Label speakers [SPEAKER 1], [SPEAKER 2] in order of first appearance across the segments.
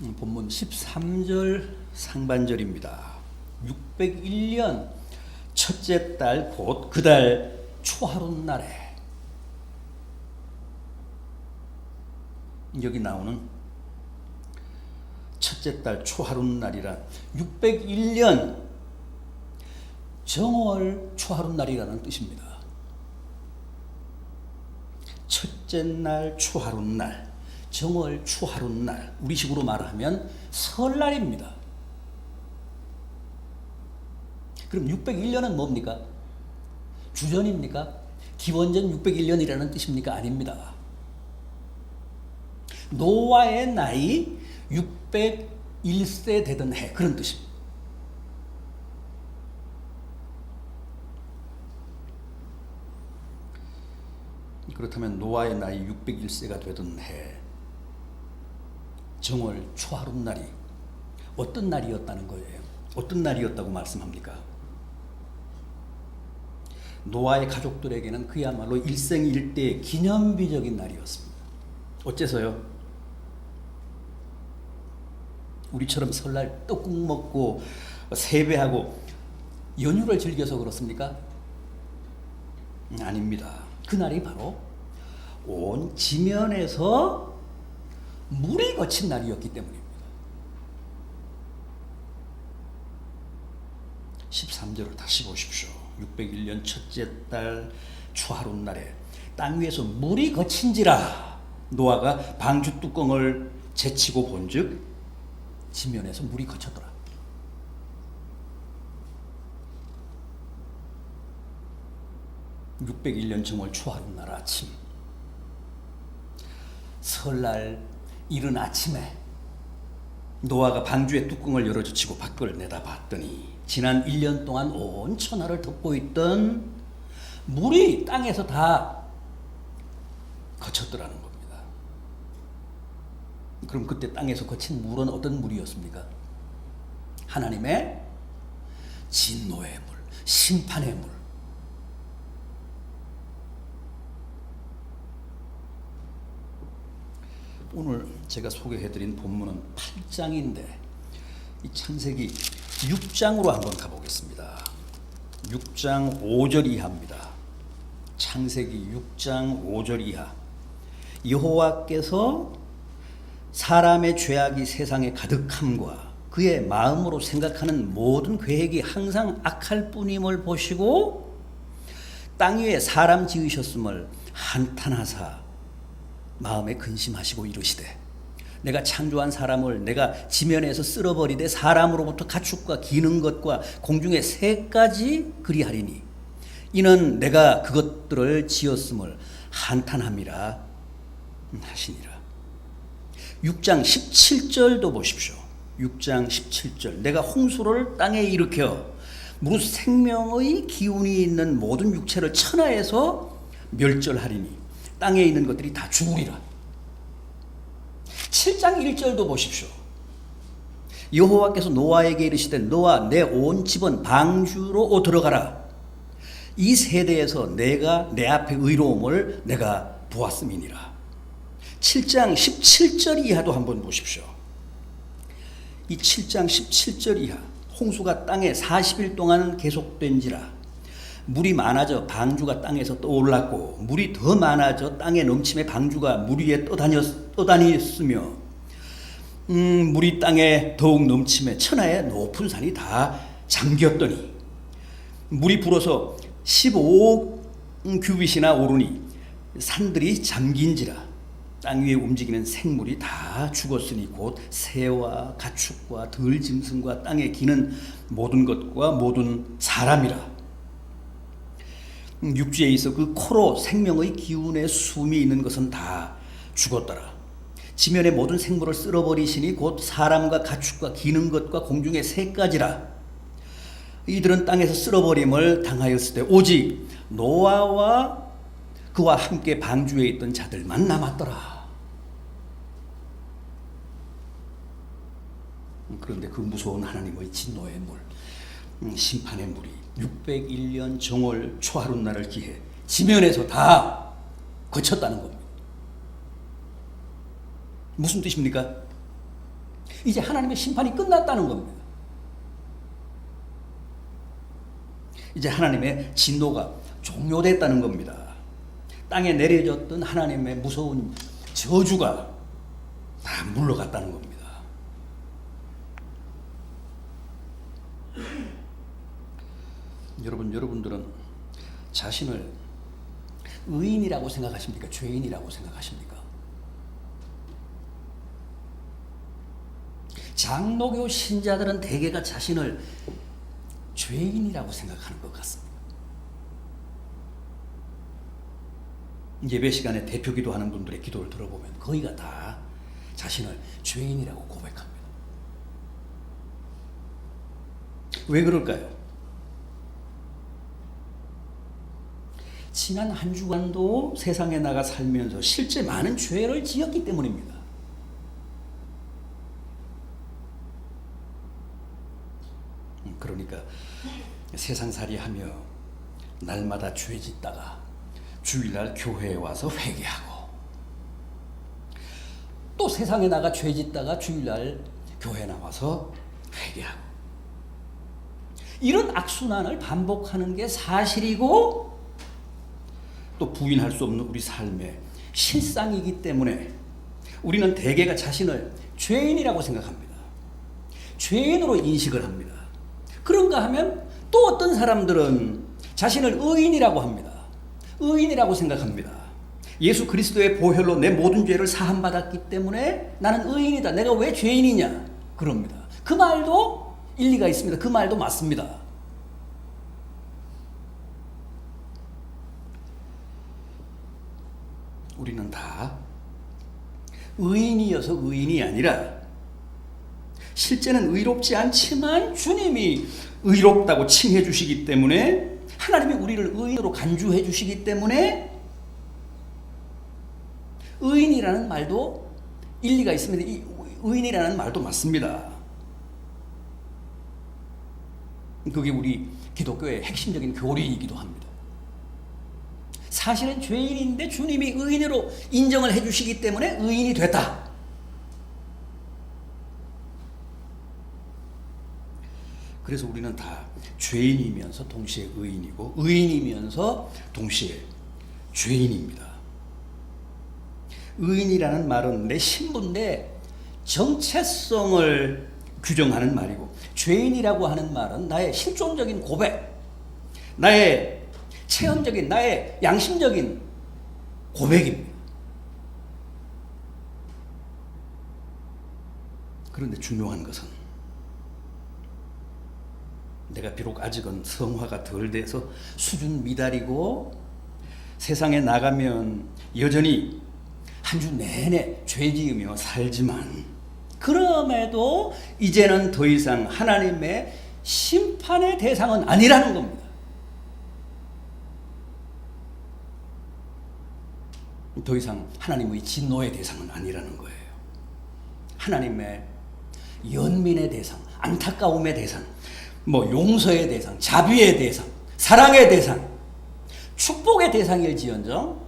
[SPEAKER 1] 본문 13절 상반절입니다. 601년 첫째 달 곧 그 달 초하룻날에, 여기 나오는 첫째 달 초하룻날이란 601년 정월 초하룻날이라는 뜻입니다. 첫째 날 초하룻날, 정월 초하룻날, 우리식으로 말하면 설날입니다. 그럼 601년은 뭡니까? 주전입니까? 기원전 601년이라는 뜻입니까? 아닙니다. 노아의 나이 601세 되던 해, 그런 뜻입니다. 그렇다면 노아의 나이 601세가 되던 해, 정월 초하룻날이 어떤 날이었다는 거예요? 어떤 날이었다고 말씀합니까? 노아의 가족들에게는 그야말로 일생일대의 기념비적인 날이었습니다. 어째서요? 우리처럼 설날 떡국 먹고 세배하고 연휴를 즐겨서 그렇습니까? 아닙니다. 그날이 바로 온 지면에서 물이 거친 날이었기 때문입니다. 13절을 다시 보십시오. 601년 첫째 달 초하룻날에 땅 위에서 물이 거친지라 노아가 방주 뚜껑을 제치고 본즉 지면에서 물이 거쳤더라. (601년) 정월 초하룻날 아침, 설날 이른 아침에 노아가 방주의 뚜껑을 열어젖히고 밖을 내다봤더니 지난 1년 동안 온 천하를 덮고 있던 물이 땅에서 다 거쳤더라는 겁니다. 그럼 그때 땅에서 거친 물은 어떤 물이었습니까? 하나님의 진노의 물, 심판의 물. 오늘 제가 소개해드린 본문은 8장인데 이 창세기 6장으로 한번 가보겠습니다. 6장 5절 이하입니다. 창세기 6장 5절 이하. 여호와께서 사람의 죄악이 세상에 가득함과 그의 마음으로 생각하는 모든 계획이 항상 악할 뿐임을 보시고 땅 위에 사람 지으셨음을 한탄하사 마음에 근심하시고 이르시되 내가 창조한 사람을 내가 지면에서 쓸어버리되 사람으로부터 가축과 기는 것과 공중의 새까지 그리하리니 이는 내가 그것들을 지었음을 한탄함이라 하시니라. 6장 17절도 보십시오. 6장 17절. 내가 홍수를 땅에 일으켜 무릇 생명의 기운이 있는 모든 육체를 천하에서 멸절하리니 땅에 있는 것들이 다 죽으리라. 7장 1절도 보십시오. 여호와께서 노아에게 이르시되 노아 내 온 집은 방주로 들어가라. 이 세대에서 내가 내 앞에 의로움을 내가 보았음이니라. 7장 17절 이하도 한번 보십시오. 이 7장 17절 이하, 홍수가 땅에 40일 동안 계속된지라 물이 많아져 방주가 땅에서 떠올랐고 물이 더 많아져 땅에 넘침에 방주가 물 위에 떠다녔으며 물이 땅에 더욱 넘침에 천하의 높은 산이 다 잠겼더니 물이 불어서 15억 규빗이나 오르니 산들이 잠긴지라 땅 위에 움직이는 생물이 다 죽었으니 곧 새와 가축과 들짐승과 땅에 기는 모든 것과 모든 사람이라. 육지에 있어 그 코로 생명의 기운의 숨이 있는 것은 다 죽었더라. 지면의 모든 생물을 쓸어버리시니 곧 사람과 가축과 기는 것과 공중의 새까지라. 이들은 땅에서 쓸어버림을 당하였을 때 오직 노아와 그와 함께 방주에 있던 자들만 남았더라. 그런데 그 무서운 하나님의 진노의 물, 심판의 물이 601년 정월 초하룻날을 기해 지면에서 다 거쳤다는 겁니다. 무슨 뜻입니까? 이제 하나님의 심판이 끝났다는 겁니다. 이제 하나님의 진노가 종료됐다는 겁니다. 땅에 내려졌던 하나님의 무서운 저주가 다 물러갔다는 겁니다. 여러분들은 자신을 의인이라고 생각하십니까? 죄인이라고 생각하십니까? 장로교 신자들은 대개가 자신을 죄인이라고 생각하는 것 같습니다. 예배 시간에 대표 기도하는 분들의 기도를 들어보면 거의가 다 자신을 죄인이라고 고백합니다. 왜 그럴까요? 지난 한 주간도 세상에 나가 살면서 실제 많은 죄를 지었기 때문입니다. 그러니까 세상살이 하며 날마다 죄 짓다가 주일날 교회에 와서 회개하고, 또 세상에 나가 죄 짓다가 주일날 교회에 나와서 회개하고, 이런 악순환을 반복하는 게 사실이고 또 부인할 수 없는 우리 삶의 실상이기 때문에 우리는 대개가 자신을 죄인이라고 생각합니다. 죄인으로 인식을 합니다. 그런가 하면 또 어떤 사람들은 자신을 의인이라고 합니다. 의인이라고 생각합니다. 예수 그리스도의 보혈로 내 모든 죄를 사함받았기 때문에 나는 의인이다. 내가 왜 죄인이냐? 그럽니다. 그 말도 일리가 있습니다. 그 말도 맞습니다. 우리는 다 의인이어서 의인이 아니라 실제는 의롭지 않지만 주님이 의롭다고 칭해 주시기 때문에, 하나님이 우리를 의인으로 간주해 주시기 때문에 의인이라는 말도 일리가 있습니다. 이 의인이라는 말도 맞습니다. 그게 우리 기독교의 핵심적인 교리이기도 합니다. 사실은 죄인인데 주님이 의인으로 인정을 해주시기 때문에 의인이 됐다. 그래서 우리는 다 죄인이면서 동시에 의인이고, 의인이면서 동시에 죄인입니다. 의인이라는 말은 내 신분, 내 정체성을 규정하는 말이고, 죄인이라고 하는 말은 나의 실존적인 고백, 나의 체험적인, 나의 양심적인 고백입니다. 그런데 중요한 것은 내가 비록 아직은 성화가 덜 돼서 수준 미달이고 세상에 나가면 여전히 한 주 내내 죄 지으며 살지만, 그럼에도 이제는 더 이상 하나님의 심판의 대상은 아니라는 겁니다. 더 이상 하나님의 진노의 대상은 아니라는 거예요. 하나님의 연민의 대상, 안타까움의 대상, 용서의 대상, 자비의 대상, 사랑의 대상, 축복의 대상일지언정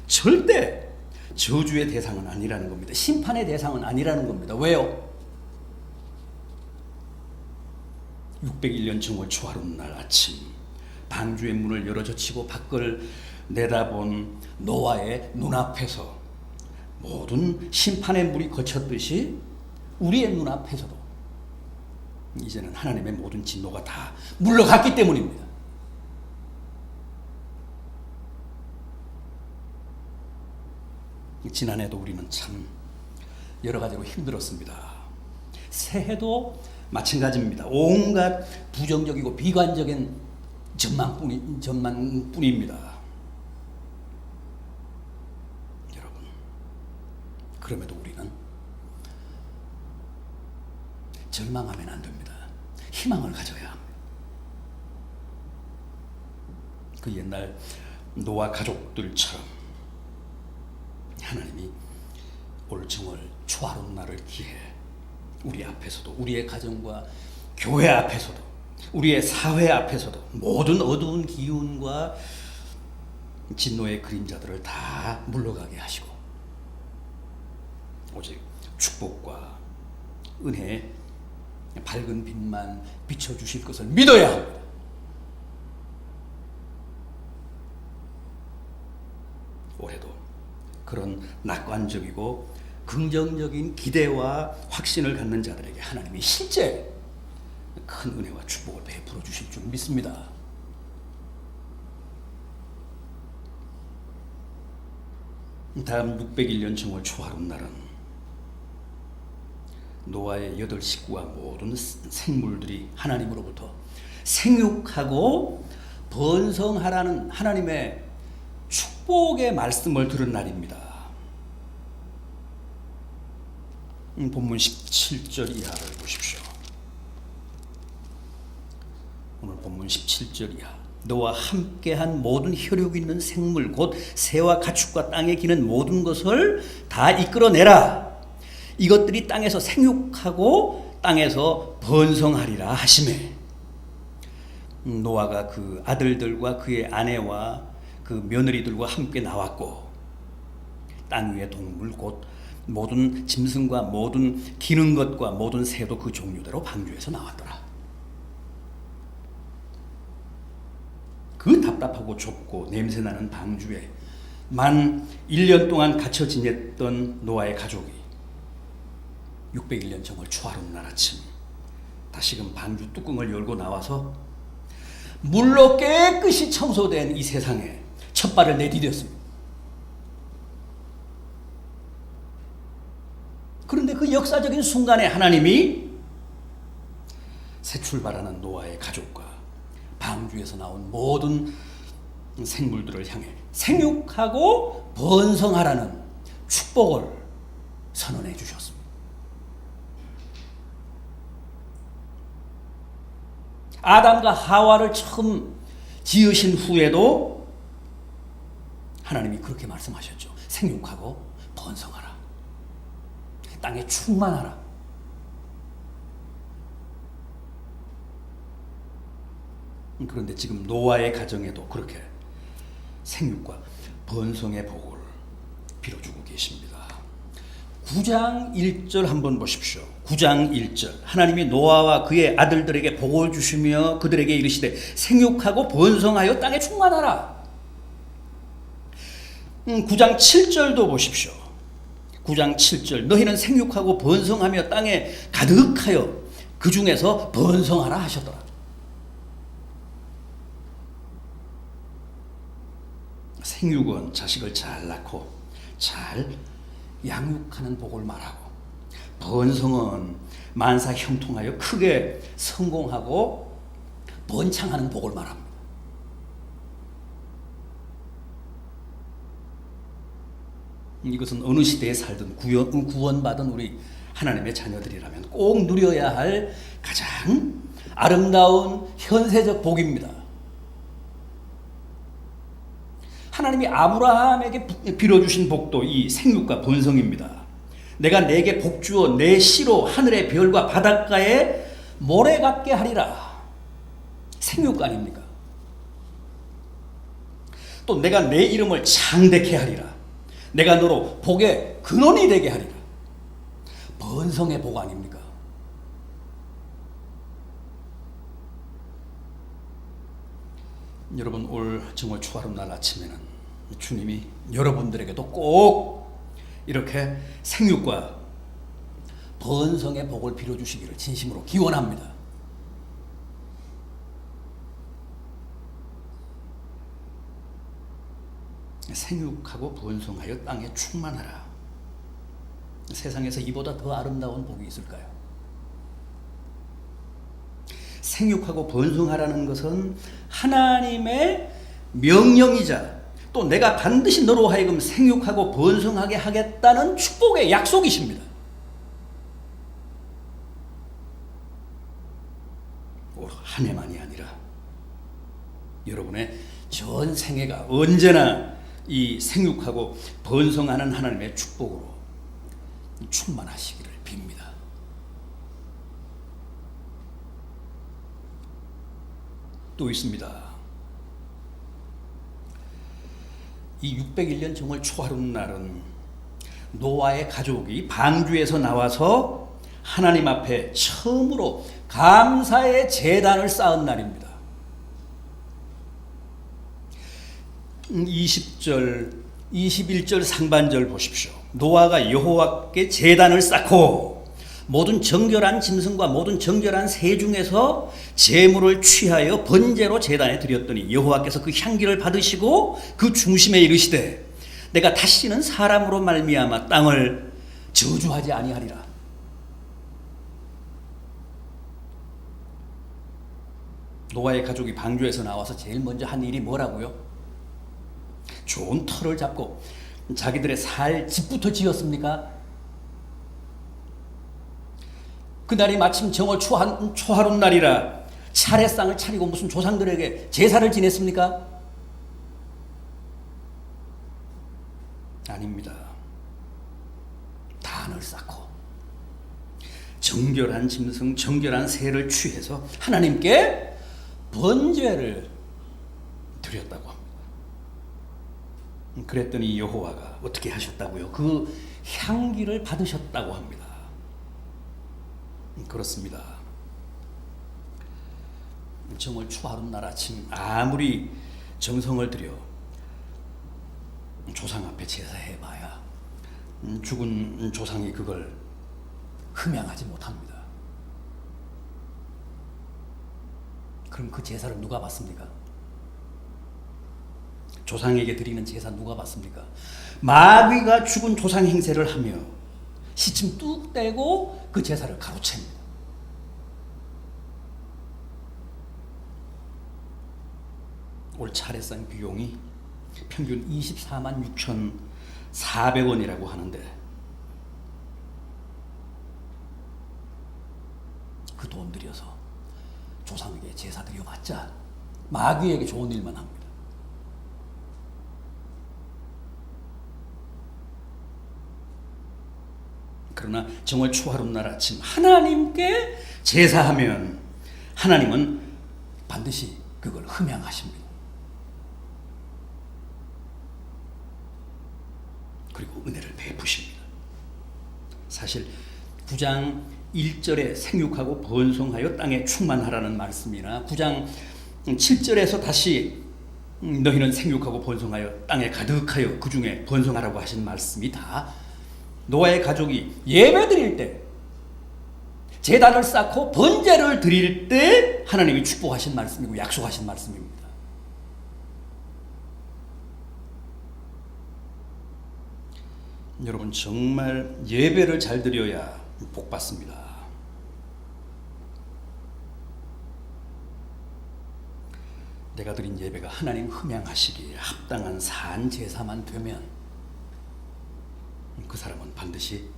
[SPEAKER 1] 절대 저주의 대상은 아니라는 겁니다. 심판의 대상은 아니라는 겁니다. 왜요? 601년 정월 초하룻 날 아침, 방주의 문을 열어젖히고 밖을 내다본 노아의 눈앞에서 모든 심판의 물이 거쳤듯이 우리의 눈앞에서도 이제는 하나님의 모든 진노가 다 물러갔기 때문입니다. 지난해도 우리는 참 여러 가지로 힘들었습니다. 새해도 마찬가지입니다. 온갖 부정적이고 비관적인 전망뿐입니다. 여러분, 그럼에도 우리는 절망하면 안 됩니다. 희망을 가져야 합니다. 그 옛날 노아 가족들처럼 하나님이 올 정월 초하룻 날을 기해 우리 앞에서도, 우리의 가정과 교회 앞에서도, 우리의 사회 앞에서도 모든 어두운 기운과 진노의 그림자들을 다 물러가게 하시고 오직 축복과 은혜의 밝은 빛만 비춰주실 것을 믿어야 합니다. 올해도 그런 낙관적이고 긍정적인 기대와 확신을 갖는 자들에게 하나님이 실제 큰 은혜와 축복을 베풀어 주실 줄 믿습니다. 다음 601년 정월 초하룻 날은 노아의 8 식구와 모든 생물들이 하나님으로부터 생육하고 번성하라는 하나님의 축복의 말씀을 들은 날입니다. 본문 17절 이하를 보십시오. 오늘 본문 17절 이하. 너와 함께한 모든 혈육 있는 생물 곧 새와 가축과 땅에 기는 모든 것을 다 이끌어내라. 이것들이 땅에서 생육하고 땅에서 번성하리라 하시매. 노아가 그 아들들과 그의 아내와 그 며느리들과 함께 나왔고 땅 위의 동물 곧 모든 짐승과 모든 기는 것과 모든 새도 그 종류대로 방주에서 나왔더라. 그 답답하고 좁고 냄새나는 방주에 만 1년 동안 갇혀 지냈던 노아의 가족이 601년 정월 초하룻 날 아침 다시금 방주 뚜껑을 열고 나와서 물로 깨끗이 청소된 이 세상에 첫 발을 내디뎠습니다. 그런데 그 역사적인 순간에 하나님이 새 출발하는 노아의 가족과 방주에서 나온 모든 생물들을 향해 생육하고 번성하라는 축복을 선언해 주셨습니다. 아담과 하와를 처음 지으신 후에도 하나님이 그렇게 말씀하셨죠. 생육하고 번성하라. 땅에 충만하라. 그런데 지금 노아의 가정에도 그렇게 생육과 번성의 복을 빌어주고 계십니다. 9장 1절 한번 보십시오. 9장 1절 하나님이 노아와 그의 아들들에게 복을 주시며 그들에게 이르시되 생육하고 번성하여 땅에 충만하라. 9장 7절도 보십시오. 9장 7절 너희는 생육하고 번성하며 땅에 가득하여 그 중에서 번성하라 하셨더라. 생육은 자식을 잘 낳고 잘 양육하는 복을 말하고 번성은 만사 형통하여 크게 성공하고 번창하는 복을 말합니다. 이것은 어느 시대에 살든 구원받은 우리 하나님의 자녀들이라면 꼭 누려야 할 가장 아름다운 현세적 복입니다. 하나님이 아브라함에게 빌어주신 복도 이 생육과 번성입니다. 내가 내게 복 주어 내 씨로 하늘의 별과 바닷가에 모래 같게 하리라. 생육 아닙니까? 또 내가 내 이름을 창대케 하리라. 내가 너로 복의 근원이 되게 하리라. 번성의 복 아닙니까? 여러분 올 정월 초하룻 날 아침에는 주님이 여러분들에게도 꼭 이렇게 생육과 번성의 복을 빌어주시기를 진심으로 기원합니다. 생육하고 번성하여 땅에 충만하라. 세상에서 이보다 더 아름다운 복이 있을까요? 생육하고 번성하라는 것은 하나님의 명령이자 또 내가 반드시 너로 하여금 생육하고 번성하게 하겠다는 축복의 약속이십니다. 올 한 해만이 아니라 여러분의 전 생애가 언제나 이 생육하고 번성하는 하나님의 축복으로 충만하시기를 빕니다. 또 있습니다. 이 601년 정월 초하룻 날은 노아의 가족이 방주에서 나와서 하나님 앞에 처음으로 감사의 제단을 쌓은 날입니다. 20절, 21절 상반절 보십시오. 노아가 여호와께 제단을 쌓고 모든 정결한 짐승과 모든 정결한 새 중에서 제물을 취하여 번제로 제단에 드렸더니 여호와께서 그 향기를 받으시고 그 중심에 이르시되 내가 다시는 사람으로 말미암아 땅을 저주하지 아니하리라. 노아의 가족이 방주에서 나와서 제일 먼저 한 일이 뭐라고요? 좋은 터를 잡고 자기들의 살 집부터 지었습니까? 그날이 마침 정월 초하룻 날이라 차례상을 차리고 무슨 조상들에게 제사를 지냈습니까? 아닙니다. 단을 쌓고 정결한 짐승, 정결한 새를 취해서 하나님께 번제를 드렸다고 합니다. 그랬더니 여호와가 어떻게 하셨다고요? 그 향기를 받으셨다고 합니다. 그렇습니다. 정월 초하룻날 아침 아무리 정성을 들여 조상 앞에 제사해봐야 죽은 조상이 그걸 흠양하지 못합니다. 그럼 그 제사를 누가 받습니까? 조상에게 드리는 제사 누가 받습니까? 마귀가 죽은 조상 행세를 하며 시침 뚝 떼고 그 제사를 가로챕니다. 올 차례상 비용이 평균 24만 6,400원이라고 하는데 그 돈 들여서 조상에게 제사 드려봤자 마귀에게 좋은 일만 합니다. 그러나 정월 초하룻날 아침 하나님께 제사하면 하나님은 반드시 그걸 흠양하십니다. 그리고 은혜를 베푸십니다. 사실 9장 1절에 생육하고 번성하여 땅에 충만하라는 말씀이나 9장 7절에서 다시 너희는 생육하고 번성하여 땅에 가득하여 그 중에 번성하라고 하신 말씀이 다 노아의 가족이 예배 드릴 때 제단을 쌓고 번제를 드릴 때 하나님이 축복하신 말씀이고 약속하신 말씀입니다. 여러분 정말 예배를 잘 드려야 복 받습니다. 내가 드린 예배가 하나님 흠양하시기에 합당한 산 제사만 되면 그 사람은 반드시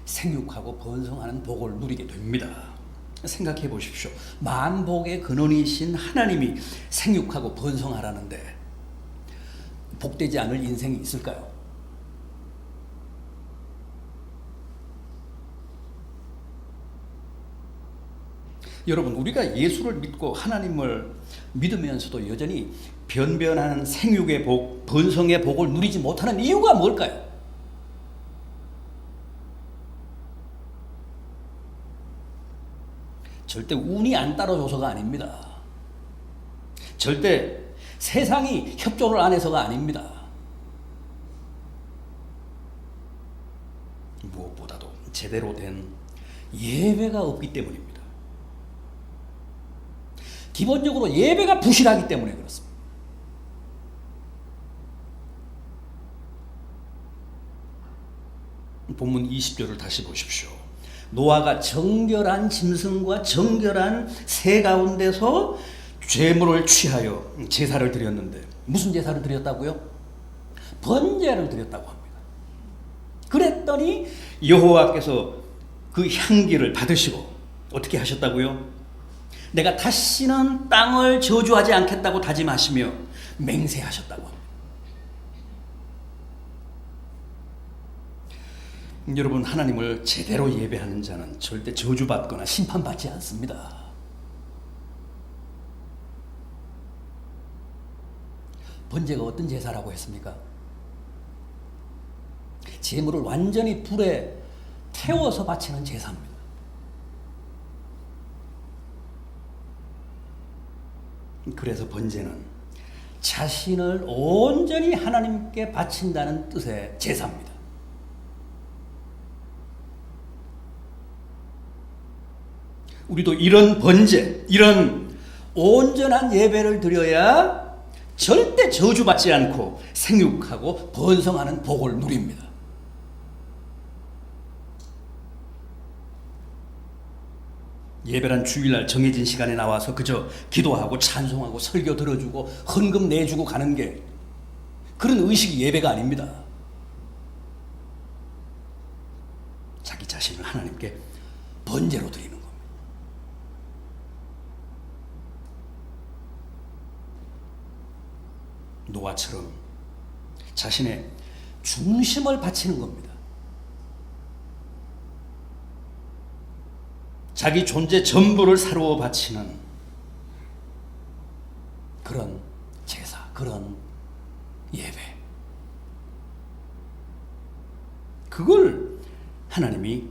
[SPEAKER 1] 생육하고 번성하는 복을 누리게 됩니다. 생각해 보십시오. 만복의 근원이신 하나님이 생육하고 번성하라는데 복되지 않을 인생이 있을까요? 여러분 우리가 예수를 믿고 하나님을 믿으면서도 여전히 변변한 생육의 복, 번성의 복을 누리지 못하는 이유가 뭘까요? 절대 운이 안 따라줘서가 아닙니다. 절대 세상이 협조를 안 해서가 아닙니다. 무엇보다도 제대로 된 예배가 없기 때문입니다. 기본적으로 예배가 부실하기 때문에 그렇습니다. 본문 20절을 다시 보십시오. 노아가 정결한 짐승과 정결한 새 가운데서 제물을 취하여 제사를 드렸는데 무슨 제사를 드렸다고요? 번제를 드렸다고 합니다. 그랬더니 여호와께서 그 향기를 받으시고 어떻게 하셨다고요? 내가 다시는 땅을 저주하지 않겠다고 다짐하시며 맹세하셨다고 합니다. 여러분 하나님을 제대로 예배하는 자는 절대 저주받거나 심판받지 않습니다. 번제가 어떤 제사라고 했습니까? 제물을 완전히 불에 태워서 바치는 제사입니다. 그래서 번제는 자신을 온전히 하나님께 바친다는 뜻의 제사입니다. 우리도 이런 번제, 이런 온전한 예배를 드려야 절대 저주받지 않고 생육하고 번성하는 복을 누립니다. 예배란 주일날 정해진 시간에 나와서 그저 기도하고 찬송하고 설교 들어주고 헌금 내주고 가는 게 그런 의식이 예배가 아닙니다. 자기 자신을 하나님께 번제로 드리는 겁니다. 노아처럼 자신의 중심을 바치는 겁니다. 자기 존재 전부를 사루어 바치는 그런 제사, 그런 예배. 그걸 하나님이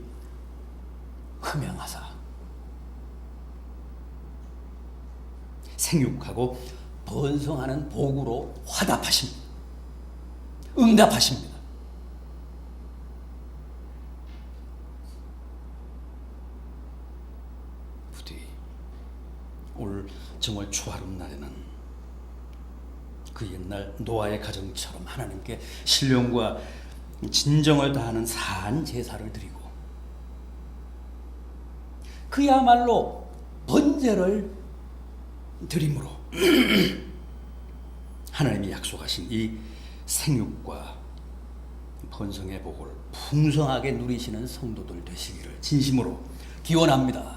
[SPEAKER 1] 흠양하사 생육하고 번성하는 복으로 화답하십니다. 응답하십니다. 부디 올 정월 초하룻 날에는 그 옛날 노아의 가정처럼 하나님께 신령과 진정을 다하는 사한 제사를 드리고 그야말로 번제를 드림으로 하나님이 약속하신 이 생육과 번성의 복을 풍성하게 누리시는 성도들 되시기를 진심으로 기원합니다.